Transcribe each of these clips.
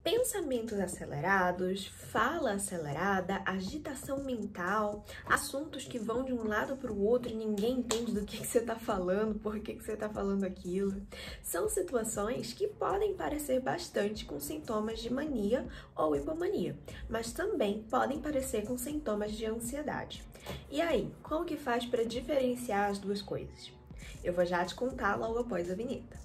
Pensamentos acelerados, fala acelerada, agitação mental, assuntos que vão de um lado para o outro e ninguém entende do que você está falando, por que você está falando aquilo. São situações que podem parecer bastante com sintomas de mania ou hipomania, mas também podem parecer com sintomas de ansiedade. E aí, como que faz para diferenciar as duas coisas? Eu vou já te contar logo após a vinheta.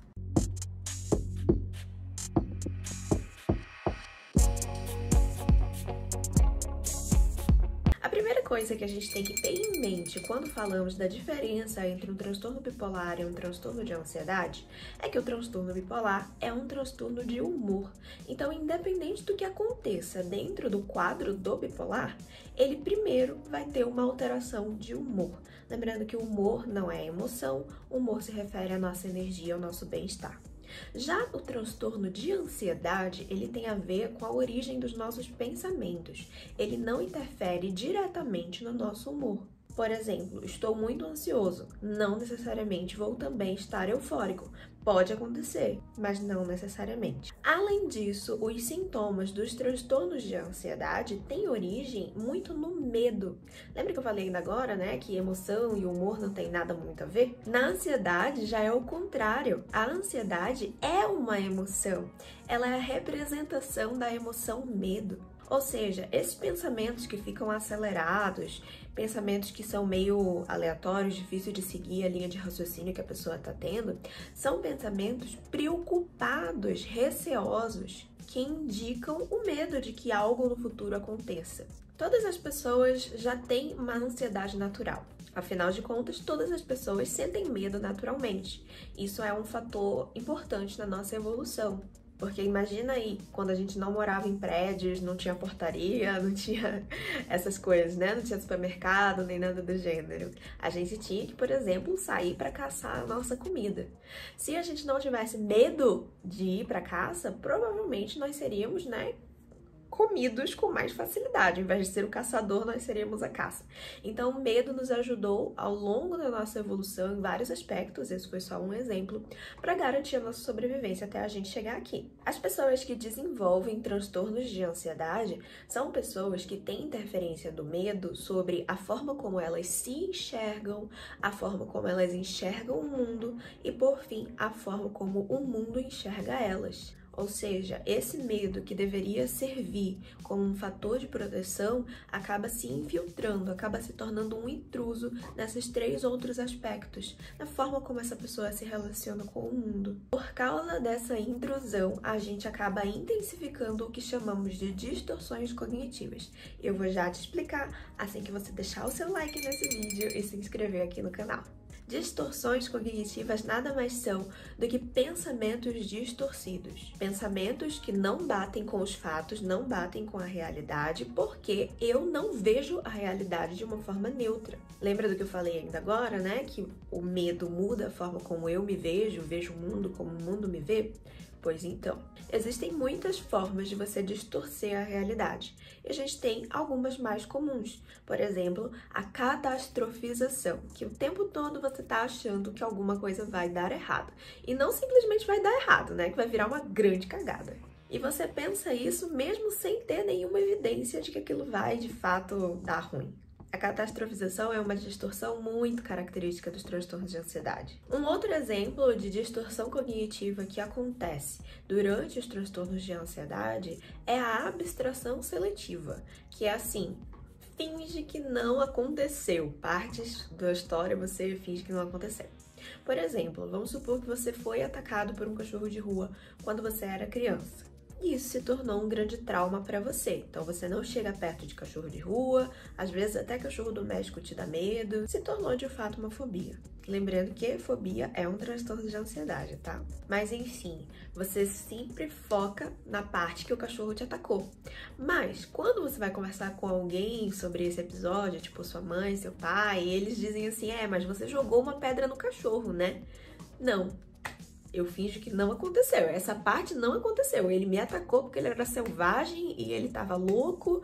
A primeira coisa que a gente tem que ter em mente quando falamos da diferença entre um transtorno bipolar e um transtorno de ansiedade é que o transtorno bipolar é um transtorno de humor. Então, independente do que aconteça dentro do quadro do bipolar, ele primeiro vai ter uma alteração de humor. Lembrando que o humor não é emoção, o humor se refere à nossa energia, ao nosso bem-estar. Já o transtorno de ansiedade, ele tem a ver com a origem dos nossos pensamentos. Ele não interfere diretamente no nosso humor. Por exemplo, estou muito ansioso. Não necessariamente vou também estar eufórico. Pode acontecer, mas não necessariamente. Além disso, os sintomas dos transtornos de ansiedade têm origem muito no medo. Lembra que eu falei ainda agora, né, que emoção e humor não tem nada muito a ver? Na ansiedade já é o contrário. A ansiedade é uma emoção. Ela é a representação da emoção medo. Ou seja, esses pensamentos que ficam acelerados, pensamentos que são meio aleatórios, difícil de seguir a linha de raciocínio que a pessoa está tendo, são pensamentos preocupados, receosos, que indicam o medo de que algo no futuro aconteça. Todas as pessoas já têm uma ansiedade natural. Afinal de contas, todas as pessoas sentem medo naturalmente. Isso é um fator importante na nossa evolução. Porque imagina aí, quando a gente não morava em prédios, não tinha portaria, não tinha essas coisas, né? Não tinha supermercado, nem nada do gênero. A gente tinha que, por exemplo, sair para caçar a nossa comida. Se a gente não tivesse medo de ir para caça, provavelmente nós seríamos, né, comidos com mais facilidade. Ao invés de ser o caçador, nós seríamos a caça. Então, o medo nos ajudou ao longo da nossa evolução em vários aspectos, esse foi só um exemplo, para garantir a nossa sobrevivência até a gente chegar aqui. As pessoas que desenvolvem transtornos de ansiedade são pessoas que têm interferência do medo sobre a forma como elas se enxergam, a forma como elas enxergam o mundo e, por fim, a forma como o mundo enxerga elas. Ou seja, esse medo que deveria servir como um fator de proteção acaba se infiltrando, acaba se tornando um intruso nesses três outros aspectos, na forma como essa pessoa se relaciona com o mundo. Por causa dessa intrusão, a gente acaba intensificando o que chamamos de distorções cognitivas. Eu vou já te explicar assim que você deixar o seu like nesse vídeo e se inscrever aqui no canal. Distorções cognitivas nada mais são do que pensamentos distorcidos. Pensamentos que não batem com os fatos, não batem com a realidade, porque eu não vejo a realidade de uma forma neutra. Lembra do que eu falei ainda agora, né? Que o medo muda a forma como eu me vejo, vejo o mundo como o mundo me vê? Pois então, existem muitas formas de você distorcer a realidade. E a gente tem algumas mais comuns. Por exemplo, a catastrofização, que o tempo todo você tá achando que alguma coisa vai dar errado. E não simplesmente vai dar errado, né? Que vai virar uma grande cagada. E você pensa isso mesmo sem ter nenhuma evidência de que aquilo vai, de fato, dar ruim. A catastrofização é uma distorção muito característica dos transtornos de ansiedade. Um outro exemplo de distorção cognitiva que acontece durante os transtornos de ansiedade é a abstração seletiva, que é assim: finge que não aconteceu. Partes da história você finge que não aconteceu. Por exemplo, vamos supor que você foi atacado por um cachorro de rua quando você era criança. E isso se tornou um grande trauma para você. Então você não chega perto de cachorro de rua, às vezes até cachorro doméstico te dá medo. Se tornou de fato uma fobia. Lembrando que fobia é um transtorno de ansiedade, tá? Mas enfim, você sempre foca na parte que o cachorro te atacou. Mas quando você vai conversar com alguém sobre esse episódio, tipo sua mãe, seu pai, eles dizem assim: mas você jogou uma pedra no cachorro, né? Não. Eu finjo que não aconteceu. Essa parte não aconteceu. Ele me atacou porque ele era selvagem e ele tava louco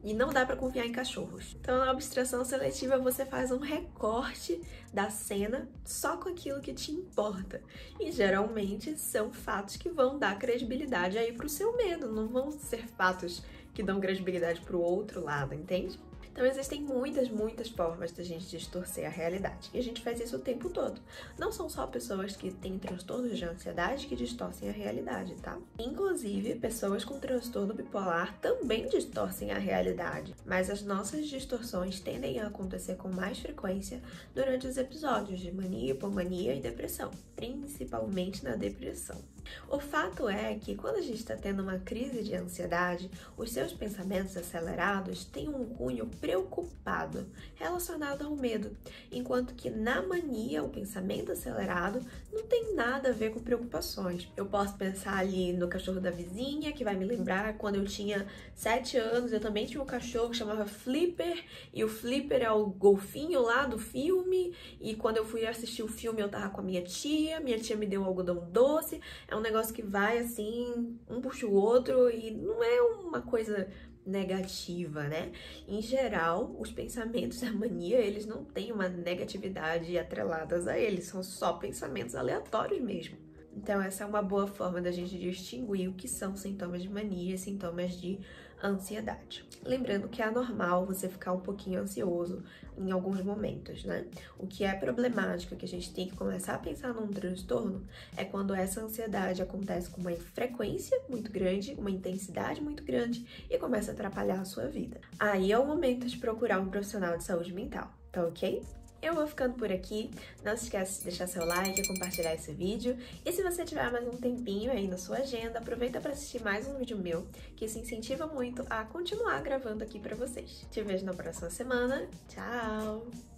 e não dá pra confiar em cachorros. Então, na abstração seletiva, você faz um recorte da cena só com aquilo que te importa. E geralmente são fatos que vão dar credibilidade aí pro seu medo, não vão ser fatos que dão credibilidade pro outro lado, entende? Então existem muitas formas da gente distorcer a realidade. E a gente faz isso o tempo todo. Não são só pessoas que têm transtornos de ansiedade que distorcem a realidade, tá? Inclusive, pessoas com transtorno bipolar também distorcem a realidade. Mas as nossas distorções tendem a acontecer com mais frequência durante os episódios de mania, hipomania e depressão, principalmente na depressão. O fato é que quando a gente está tendo uma crise de ansiedade, os seus pensamentos acelerados têm um cunho preocupado relacionado ao medo, enquanto que na mania, o pensamento acelerado não tem nada a ver com preocupações. Eu posso pensar ali no cachorro da vizinha, que vai me lembrar quando eu tinha 7 anos, eu também tinha um cachorro que chamava Flipper, e o Flipper é o golfinho lá do filme, e quando eu fui assistir o filme eu tava com a minha tia me deu um algodão doce. É um negócio que vai assim, um puxa o outro e não é uma coisa negativa, né? Em geral, os pensamentos da mania, eles não têm uma negatividade atreladas a eles, são só pensamentos aleatórios mesmo. Então essa é uma boa forma da gente distinguir o que são sintomas de mania e sintomas de ansiedade. Lembrando que é normal você ficar um pouquinho ansioso em alguns momentos, né? O que é problemático, que a gente tem que começar a pensar num transtorno, é quando essa ansiedade acontece com uma frequência muito grande, uma intensidade muito grande e começa a atrapalhar a sua vida. Aí é o momento de procurar um profissional de saúde mental, tá ok? Eu vou ficando por aqui, não se esqueça de deixar seu like e compartilhar esse vídeo. E se você tiver mais um tempinho aí na sua agenda, aproveita para assistir mais um vídeo meu, que isso incentiva muito a continuar gravando aqui para vocês. Te vejo na próxima semana. Tchau!